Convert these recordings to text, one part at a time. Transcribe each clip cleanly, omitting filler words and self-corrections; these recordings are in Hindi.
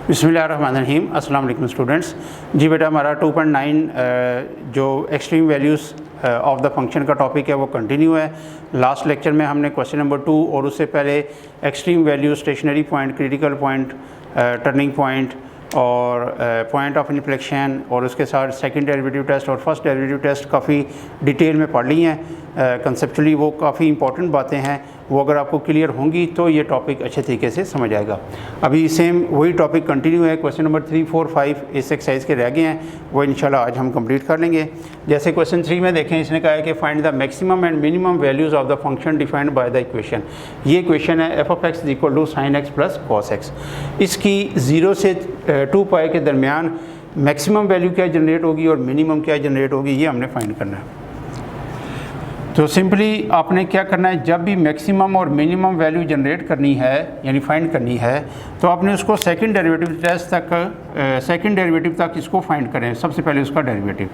बिस्मिल्लाहिर्रहमानिर्रहीम। अस्सलाम वालेकुम स्टूडेंट्स। जी बेटा, हमारा 2.9 जो extreme values of the function का टॉपिक है वो कंटिन्यू है। लास्ट लेक्चर में हमने क्वेश्चन नंबर 2 और उससे पहले extreme value, stationary point, critical point, turning point और पॉइंट ऑफ इन्फ्लेक्शन और उसके साथ सेकंड डेरिवेटिव टेस्ट और फर्स्ट डेरिवेटिव टेस्ट काफ़ी डिटेल में पढ़ ली हैं। कंसेप्चुअली वो काफ़ी इंपॉर्टेंट बातें हैं, वो अगर आपको क्लियर होंगी तो ये टॉपिक अच्छे तरीके से समझ आएगा। अभी सेम वही टॉपिक कंटिन्यू है। क्वेश्चन नंबर 3, 4, 5 इस एक्सरसाइज के रह गए हैं, वो इंशाल्लाह आज हम कंप्लीट कर लेंगे। जैसे क्वेश्चन 3 में देखें, इसने कहा है कि find the maximum and minimum values of the function defined by the equation. ये इक्वेशन है f(x) = sin x + cos x। इसकी 0 से 2 पाई के दरमियान मैक्सिमम वैल्यू क्या जनरेट होगी और मिनिमम क्या जनरेट होगी, ये हमने फाइंड करना है। तो सिंपली आपने क्या करना है, जब भी मैक्सिमम और मिनिमम वैल्यू जनरेट करनी है यानी फाइंड करनी है, तो आपने उसको सेकंड डेरिवेटिव टेस्ट तक सेकंड डेरिवेटिव तक इसको फाइंड करें। सबसे पहले उसका डेरिवेटिव,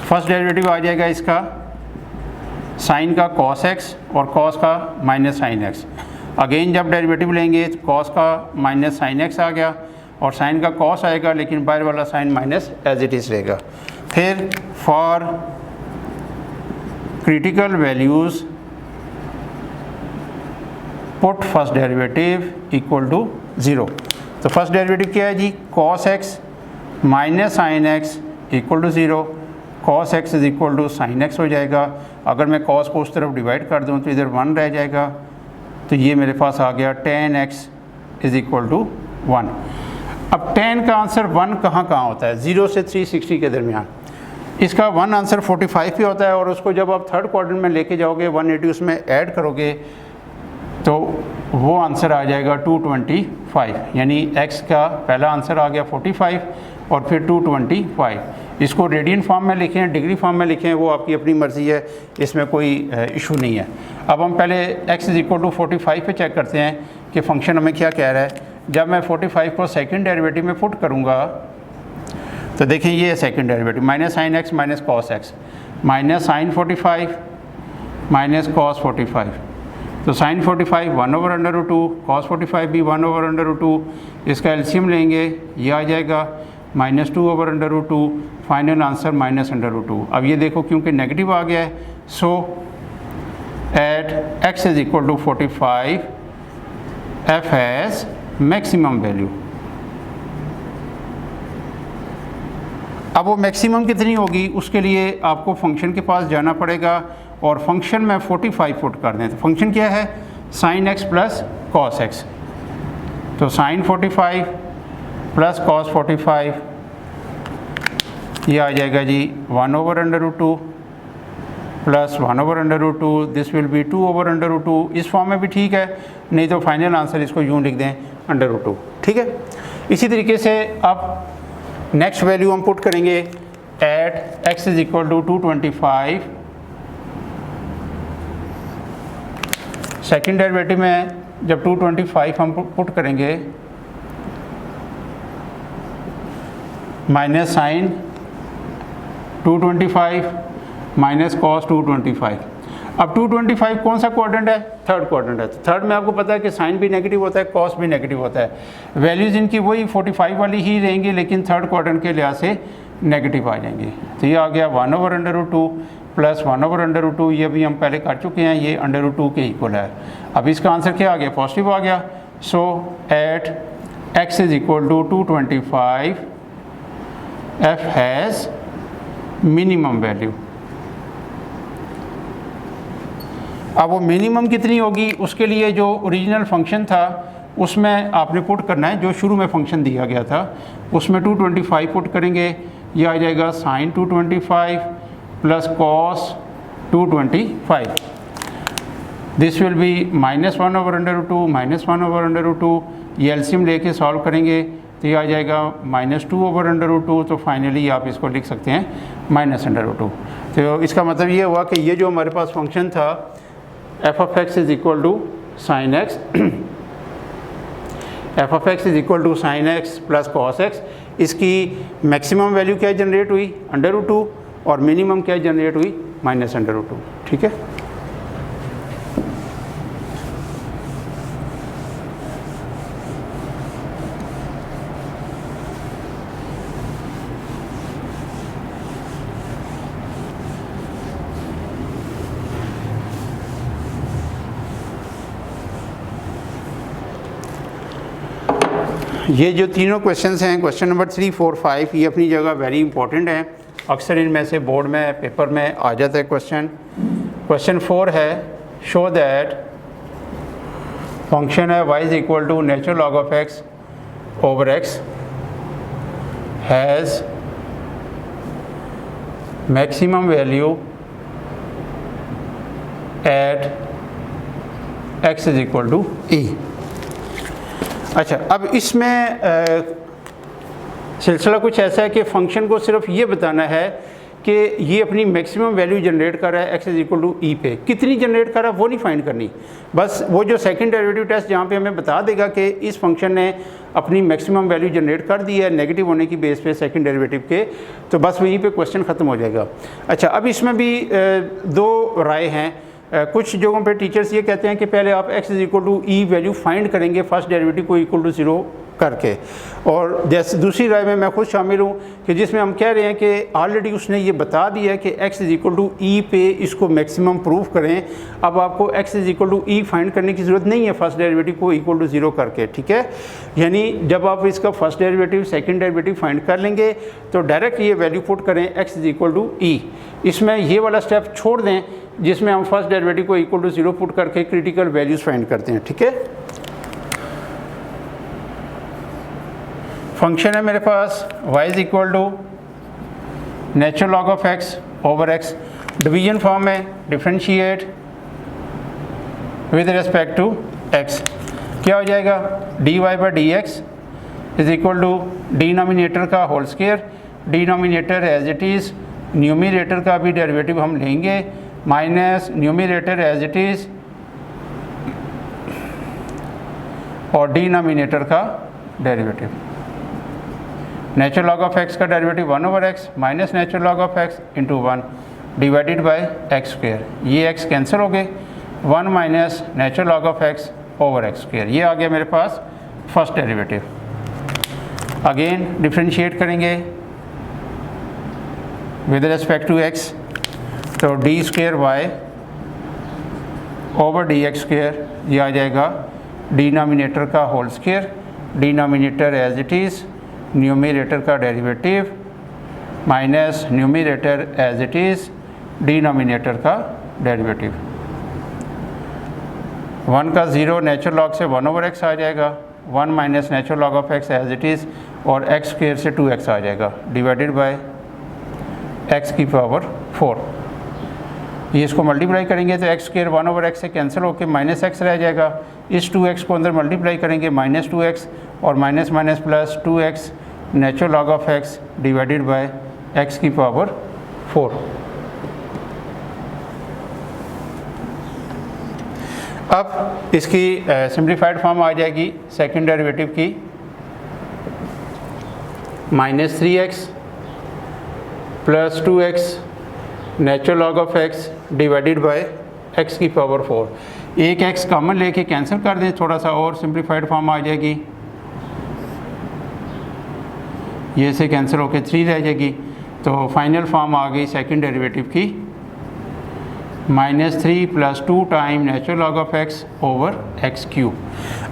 फर्स्ट डेरिवेटिव आ जाएगा इसका साइन का cos x और cos का माइनस साइन x। अगेन जब डेरिवेटिव लेंगे तो cos का माइनस साइन x आ गया और साइन का cos आएगा, लेकिन बाहर वाला sine minus as it is रहेगा। फिर for critical values put first derivative equal to 0। तो फर्स्ट डेरिवेटिव क्या है जी, cos x minus sine x equal to 0। cos x is equal to sine x हो जाएगा। अगर मैं cos को उस तरफ डिवाइड कर दूँ तो इधर 1 रह जाएगा, तो ये मेरे पास आ गया tan x is equal to 1। अब tan का आंसर 1 कहाँ होता है, 0 से 360 के दरमियान। इसका 1 आंसर 45 पे होता है और उसको जब आप थर्ड क्वाड्रेंट में लेके जाओगे 180 उसमें ऐड करोगे तो वो आंसर आ जाएगा 225। यानी x का पहला आंसर आ गया 45 और फिर 225। इसको रेडियन फॉर्म में लिखें, डिग्री फॉर्म में लिखें, वो आपकी अपनी मर्ज़ी है, इसमें कोई इशू नहीं है। अब हम पहले x = 45 पे चेक करते हैं कि फंक्शन हमें क्या कह रहा है। जब मैं 45 को सेकंड डेरिवेटिव में पुट करूँगा तो देखें ये है second derivative, minus sine x minus cos x, minus sine 45 minus cos 45। तो साइन 45 1/√2, cos 45 भी 1/√2। इसका एलसीएम लेंगे, ये आ जाएगा -2/√2। Final answer -√2। अब ये देखो क्योंकि नेगेटिव आ गया है, so at x = 45 f has maximum value. अब वो मैक्सिमम कितनी होगी, उसके लिए आपको फंक्शन के पास जाना पड़ेगा और फंक्शन में 45 पुट कर दें। तो फंक्शन क्या है, sin x + cos x। तो sin 45 + cos 45 ये आ जाएगा जी 1/√2 प्लस 1/√2, दिस विल बी 2/√2। इस फॉर्म में भी ठीक है, नहीं तो फाइनल आंसर इसको यूँ लिख दें √2। ठीक है। इसी तरीके से अब नेक्स्ट वैल्यू हम पुट करेंगे एट x = 225। सेकेंड डेरिवेटिव में जब 225 हम पुट करेंगे, माइनस साइन 225 माइनस cos 225। अब 225 कौन सा क्वाड्रेंट है, थर्ड क्वाड्रेंट है। तो थर्ड में आपको पता है कि साइन भी नेगेटिव होता है, cos भी नेगेटिव होता है। वैल्यूज़ इनकी वही 45 वाली ही रहेंगी, लेकिन थर्ड क्वाड्रेंट के लिहाज से नेगेटिव आ जाएंगे। तो ये आ गया 1/√2 प्लस 1/√2। ये भी हम पहले कर चुके हैं, ये √2 के इक्वल है। अब इसका आंसर क्या आ गया, पॉजिटिव आ गया। So at x = 225 f has minimum value. अब वो मिनिमम कितनी होगी, उसके लिए जो ओरिजिनल फंक्शन था उसमें आपने पुट करना है, जो शुरू में फंक्शन दिया गया था उसमें 225 पुट करेंगे। ये आ जाएगा sin 225 plus cos 225। This will be -1/√2 minus 1/√2। ये एलसीएम लेके सॉल्व करेंगे तो ये आ जाएगा -2/√2। तो फाइनली आप इसको लिख सकते हैं -√2। तो इसका मतलब ये हुआ कि ये जो हमारे पास फंक्शन था f(x) = sin x f(x) = sin x + cos x, इसकी मैक्सिमम वैल्यू क्या जनरेट हुई, √2, और मिनिमम क्या जनरेट हुई, -√2। ठीक है। ये जो तीनों क्वेश्चंस हैं, क्वेश्चन नंबर 3, 4, 5, ये अपनी जगह वेरी इंपॉर्टेंट हैं। अक्सर इनमें से बोर्ड में पेपर में आ जाता है क्वेश्चन। क्वेश्चन 4 है, शो दैट फंक्शन है y is equal to natural log of x over x has maximum value at x is equal to e। अच्छा, अब इसमें सिलसिला कुछ ऐसा है कि फ़ंक्शन को सिर्फ ये बताना है कि ये अपनी मैक्सिमम वैल्यू जनरेट कर रहा है x is equal to e पे। कितनी जनरेट कर रहा है वो नहीं फाइंड करनी, बस वो जो सेकंड डेरिवेटिव टेस्ट जहाँ पे हमें बता देगा कि इस फंक्शन ने अपनी मैक्सिमम वैल्यू जनरेट कर दी है नेगेटिव होने की बेस पे सेकंड डेरिवेटिव के, तो बस वहीं पे क्वेश्चन ख़त्म हो जाएगा। अच्छा, अब इसमें भी दो राय हैं। कुछ जगहों पे टीचर्स ये कहते हैं कि पहले आप x is equal to e value find करेंगे फर्स्ट डेरिवेटिव को इक्वल टू 0 करके, और जैसे दूसरी राय में मैं खुद शामिल हूँ कि जिसमें हम कह रहे हैं कि ऑलरेडी उसने ये बता दिया है कि x is equal to e पे इसको मैक्सिमम प्रूव करें। अब आपको x is equal to e find करने की ज़रूरत नहीं है फर्स्ट डेरिवेटिव को इक्वल टू 0 करके, ठीक है। यानी जब आप इसका first derivative second derivative find कर लेंगे तो डायरेक्ट ये वैल्यू पुट करें x is equal to e. इसमें ये वाला स्टेप छोड़ दें जिसमें हम फर्स्ट डेरिवेटिव को इक्वल टू 0 पुट करके क्रिटिकल वैल्यूज़ फाइंड करते हैं, ठीक है। फंक्शन है मेरे पास y is equal to natural log of x over x, division form में differentiate with respect to x, क्या हो जाएगा dy by D X is equal to denominator का whole square, denominator as it is, numerator का भी डेरिवेटिव हम लेंगे minus numerator as it is और डिनोमिनेटर का derivative. Natural log of x का derivative 1 over x minus natural log of x into 1 divided by X square. ये x कैंसिल हो गए, 1 minus natural log of x over X square. ये आ गया मेरे पास फर्स्ट डेरिवेटिव। अगेन डिफ्रेंशिएट करेंगे विद रिस्पेक्ट टू x, तो D square Y over D X square, ये आ जाएगा डिनोमिनेटर का whole square, denominator as it is, numerator का derivative minus numerator as it is, denominator का डेरिवेटिव। 1 का 0 नेचुरल लॉग से 1 ओवर x आ जाएगा, 1 minus natural log of x as it is, और x स्क्वेयर से 2x आ जाएगा डिवाइडेड बाय x की पावर 4। ये इसको मल्टीप्लाई करेंगे तो x स्क्वेयर 1 ओवर x से कैंसिल होकर माइनस x रह जाएगा। इस 2x को अंदर मल्टीप्लाई करेंगे माइनस 2x और minus minus plus 2x natural log of x divided by x की पावर 4। अब इसकी सिंप्लीफाइड फॉर्म आ जाएगी सेकंड डेरिवेटिव की, minus 3x plus 2x natural log of x divided by x की पावर 4। एक x कॉमन लेके कैंसिल कर दें थोड़ा सा और सिंप्लीफाइड फॉर्म आ जाएगी, ये से कैंसिल होकर 3 रह जाएगी। तो फाइनल फॉर्म आ गई सेकंड डेरिवेटिव की minus 3 plus 2 time natural log of x over x cube.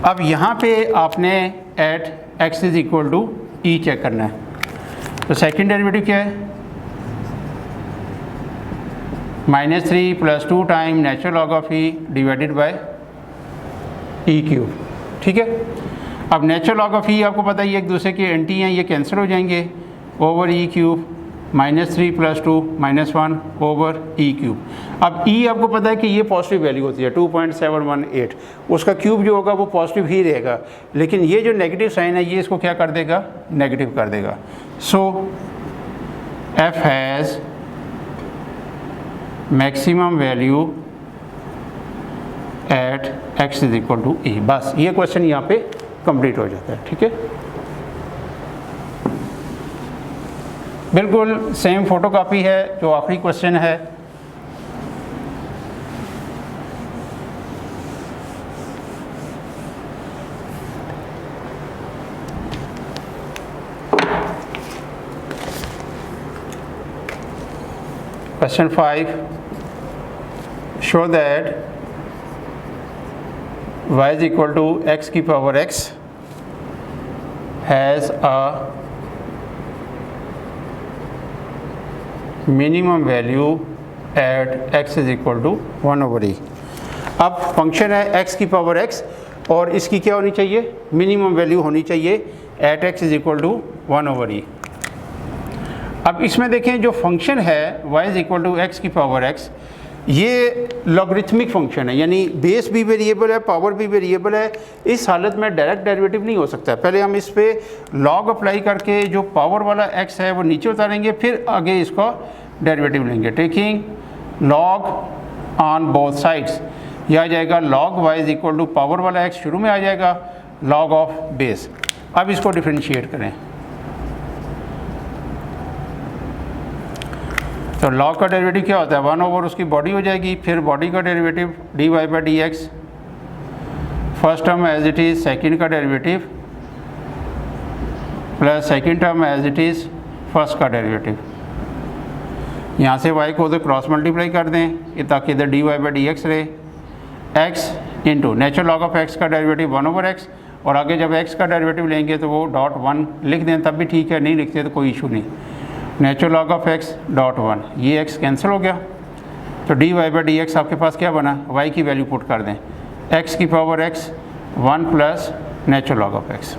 अब यहाँ पे आपने at x is equal to e check करना है। तो सेकंड डेरिवेटिव क्या है, minus 3 plus 2 time natural log of e divided by e cube, ठीक है। अब नेचुरल लॉग ऑफ ई आपको पता है ये एक दूसरे के एंटी हैं, ये कैंसिल हो जाएंगे, over E cube minus 3 plus 2 minus 1 over E cube. अब ई आपको पता है कि ये पॉजिटिव वैल्यू होती है 2.718, उसका क्यूब जो होगा वो पॉजिटिव ही रहेगा, लेकिन ये जो नेगेटिव साइन है ये इसको क्या कर देगा, नेगेटिव कर देगा। So F has maximum value at x is equal to E. बस ये क्वेश्चन यहाँ पे कंप्लीट हो जाता है, ठीक है। बिल्कुल सेम फोटोकॉपी है जो आखिरी क्वेश्चन है। Question 5, show that y is equal to x की power x has a minimum value at x is equal to 1/e। अब फंक्शन है x की पावर x और इसकी क्या होनी चाहिए, मिनिमम वैल्यू होनी चाहिए at x is equal to 1/e। अब इसमें देखें जो फंक्शन है y is equal to x की पावर x, ये लॉगरिथमिक फंक्शन है, यानी बेस भी वेरिएबल है, पावर भी वेरिएबल है। इस हालत में डायरेक्ट डेरिवेटिव नहीं हो सकता। पहले हम इस पे लॉग अप्लाई करके जो पावर वाला x है वो नीचे उतारेंगे, फिर आगे इसका डेरिवेटिव लेंगे। Taking log on both sides, यह आ जाएगा log y is equal to power वाला x शुरू में आ जाएगा, लॉग ऑफ बेस। अब इसको डिफ्रेंशिएट करें तो लॉग का डेरिवेटिव क्या होता है, 1/, उसकी बॉडी हो जाएगी, फिर बॉडी का derivative dy/dx, first term as it is, second का derivative plus second term as it is, first का डेरिवेटिव। यहाँ से y को उधर क्रॉस मल्टीप्लाई कर दें ताकि इधर dy/dx रहे, x into natural log of x का डेरिवेटिव 1/x, और आगे जब x का डेरिवेटिव लेंगे तो वो डॉट 1 लिख दें तब भी ठीक है, नहीं लिखते तो कोई इशू नहीं। Natural log of x dot 1, ये x कैंसिल हो गया तो dy/dx आपके पास क्या बना, y की वैल्यू पुट कर दें, x की power x 1 plus natural log of x,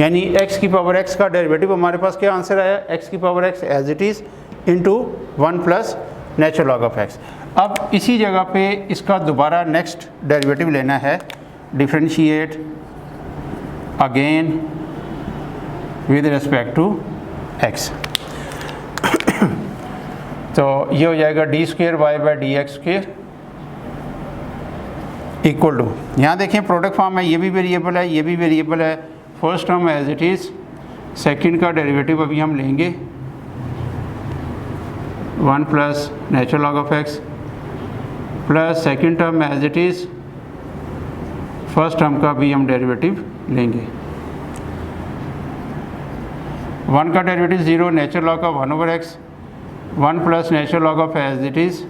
यानी x की पावर x का डेरिवेटिव हमारे पास क्या आंसर आया, x की power x as it is into 1 plus natural log of x। अब इसी जगह पे इसका दोबारा नेक्स्ट डेरिवेटिव लेना है, differentiate again with respect to x। तो ये हो जाएगा d² y/dx² इक्वल टू, यहाँ देखें प्रोडक्ट फॉर्म है, ये भी वेरिएबल है, ये भी वेरिएबल है। First term as it is, second का डेरिवेटिव अभी हम लेंगे 1 plus natural log of x plus second term as it is, first term का भी हम डेरिवेटिव लेंगे। 1 का derivative 0, natural log of 1/x, 1 plus natural log of as it is.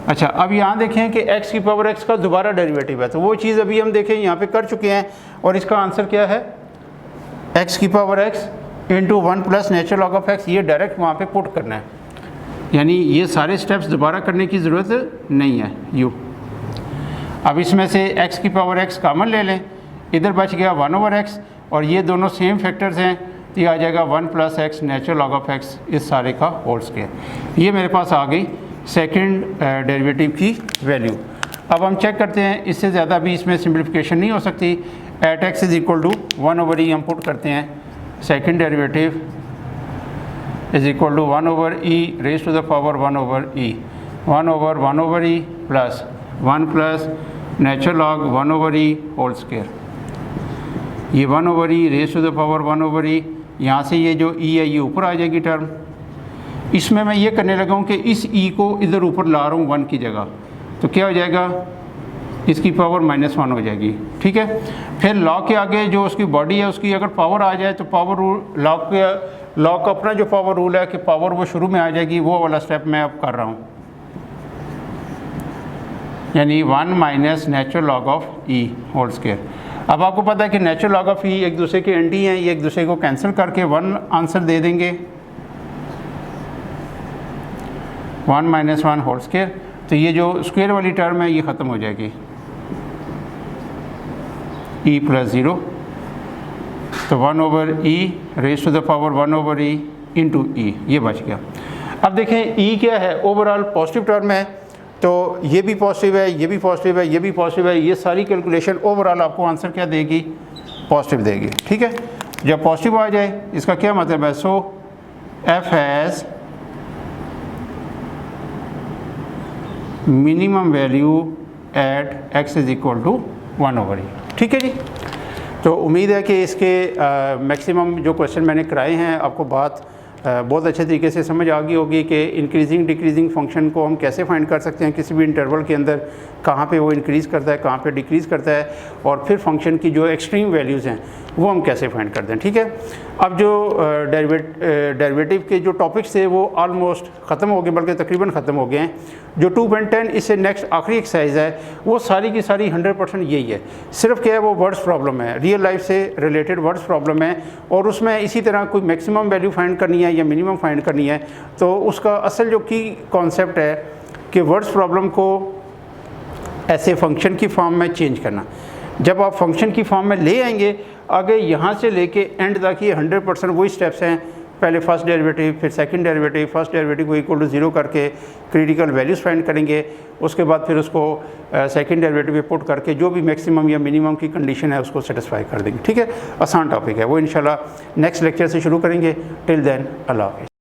अच्छा, अब यहाँ देखें कि x की पावर x का दोबारा डेरिवेटिव है, तो वो चीज़ अभी हम देखें यहाँ पे कर चुके हैं, और इसका आंसर क्या है, x की power x into 1 plus natural log of x, ये डायरेक्ट वहाँ पे पुट करना है, यानी ये सारे स्टेप्स दोबारा करने की ज़रूरत नहीं है। यू अब इसमें से x की पावर x कॉमन ले लें, इधर बच गया 1/x, और ये दोनों सेम फैक्टर्स हैं, तो ये आ जाएगा 1 plus x natural log of x, इस सारे का होल स्क्वायर। ये मेरे पास आ गई सेकंड डेरिवेटिव की वैल्यू। अब हम चेक करते हैं, इससे ज़्यादा भी इसमें सिंप्लीफिकेशन नहीं हो सकती। At x is equal to 1/e हम पुट करते हैं, second derivative is equal to 1/e raise to the power 1/e, 1/1/e plus 1 plus natural log 1/e whole square. ये 1/e raise to the power 1/e, यहाँ से ये जो e है ये ऊपर आ जाएगी टर्म। इसमें मैं ये करने लगा हूँ कि इस e को इधर ऊपर ला रहा हूँ 1 की जगह, तो क्या हो जाएगा, इसकी पावर -1 हो जाएगी। ठीक है, फिर लॉग के आगे जो उसकी बॉडी है उसकी अगर पावर आ जाए तो पावर रूल, लॉग का अपना जो पावर रूल है कि पावर वो शुरू में आ जाएगी, वो वाला स्टेप मैं अब कर रहा हूँ, यानी 1 minus natural log of e whole square. अब आपको पता है कि नेचुरल लॉग ऑफ e एक दूसरे के एंटी हैं, ये एक दूसरे को कैंसिल करके 1 आंसर दे देंगे, 1 माइनस 1 होल स्क्वायर। तो ये जो स्क्वायर वाली टर्म है ये ख़त्म हो जाएगी, e प्लस 0, तो 1/e raise to the power 1/e into e, ये बच गया। अब देखें e क्या है, ओवरऑल पॉजिटिव टर्म है, तो ये भी पॉजिटिव है, ये भी पॉजिटिव है, ये भी पॉजिटिव है, ये सारी कैलकुलेशन ओवरऑल आपको आंसर क्या देगी, पॉजिटिव देगी। ठीक है, जब पॉजिटिव आ जाए इसका क्या मतलब है, so f has minimum value at x is equal to 1/e। ठीक है जी, तो उम्मीद है कि इसके मैक्सिमम जो क्वेश्चन मैंने कराए हैं आपको बात बहुत अच्छे तरीके से समझ आ गई होगी कि इंक्रीजिंग डिक्रीजिंग फंक्शन को हम कैसे फाइंड कर सकते हैं किसी भी इंटरवल के अंदर, कहाँ पे वो इंक्रीज़ करता है, कहाँ पे डिक्रीज़ करता है, और फिर फंक्शन की जो एक्सट्रीम वैल्यूज़ हैं वो हम कैसे फाइंड कर दें, ठीक है। अब जो डेरिवेटिव के जो टॉपिक्स थे वो ऑलमोस्ट ख़त्म हो गए, बल्कि तकरीबन ख़त्म हो गए हैं। जो 2.10 इससे नेक्स्ट आखिरी एक्सरसाइज है वो सारी की सारी 100% यही है। सिर्फ क्या है, वो वर्ड्स प्रॉब्लम है, रियल लाइफ से रिलेटेड वर्ड्स प्रॉब्लम है, और उसमें इसी तरह कोई मैक्सिमम वैल्यू फाइंड करनी है या मिनिमम फाइंड करनी है। तो उसका असल जो की कॉन्सेप्ट है कि वर्ड्स प्रॉब्लम को ऐसे फंक्शन की फॉर्म में चेंज करना। जब आप फंक्शन की फॉर्म में ले आएंगे, आगे यहाँ से लेके एंड तक ये 100% वही स्टेप्स हैं। पहले फर्स्ट डेरिवेटिव, फिर सेकंड डेरिवेटिव, फर्स्ट डेरिवेटिव को इक्वल टू 0 करके क्रिटिकल वैल्यूज़ फाइंड करेंगे। उसके बाद फिर उसको सेकंड डेरिवेटिव पे पुट करके जो भी मैक्सिमम या मिनिमम की कंडीशन है उसको सेटिस्फाई कर देंगे, ठीक है। आसान टॉपिक है, वो इंशाल्लाह नेक्स्ट लेक्चर से शुरू करेंगे। टिल देन अल्लाह हाफ़िज़।